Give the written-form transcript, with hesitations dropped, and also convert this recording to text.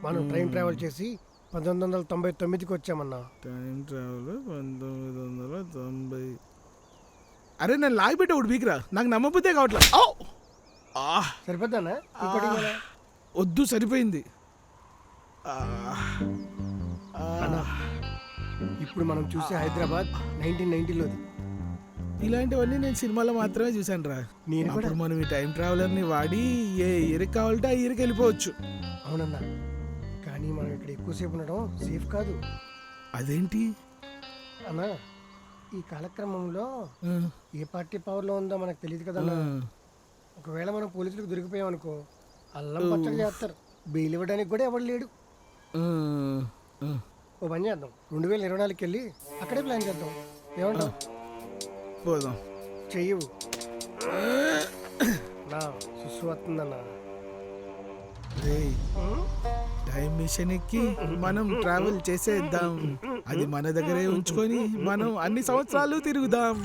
మనం train travel చేసి 1999కి వచ్చామన్నా. Time travel 1990. అరే నేను లాగి పెట్టి ఒకటి వీక్రా, నాకు నమ్మబుద్దే కావట్లే. సరిపోద్దానా ఇంకోటి ఇవ్వాలా? వద్దు సరిపోయింది. అన్నా, ఇప్పుడు మనం చూసే హైదరాబాద్ 1990లోది. ఇలాంటివన్నీ నేను సినిమాలో మాత్రమే చూశాను రా. నేను కూడా. ఇప్పుడు మనం ఈ టైం ట్రావెలర్ని వాడి ఏ ఇయర్కి కావాలంటే ఆ ఇయర్కి వెళ్ళిపోవచ్చు. అవునన్నా, కానీ మనం ఇక్కడ ఎక్కువసేపు ఉండడం సేఫ్ కాదు. అదేంటి అన్నా, ఈ కాలక్రమంలో ఆ, ఏ పార్టీ పవర్లో ఉందో మనకు తెలియదు కదా. ఆ, ఒకవేళ మనం పోలీసులకు దొరికిపోయాం అనుకో, అల్లం పచ్చడి చేస్తారు. బెయిల్ ఇవ్వడానికి కూడా ఎవడు లేడు. ఆ, ఆ. ఓ పని చేద్దాం, 2024కి వెళ్ళి అక్కడే ప్లాన్ చేద్దాం. ఏమంటావు? పోదాం. చెయ్యవు నా సుస్సు వస్తుందన్నా. రేయ్, టైం మిషన్ ఎక్కి మనం ట్రావెల్ చేసేద్దాం. అది మన దగ్గరే ఉంచుకొని మనం అన్ని సంవత్సరాలు తిరుగుదాం.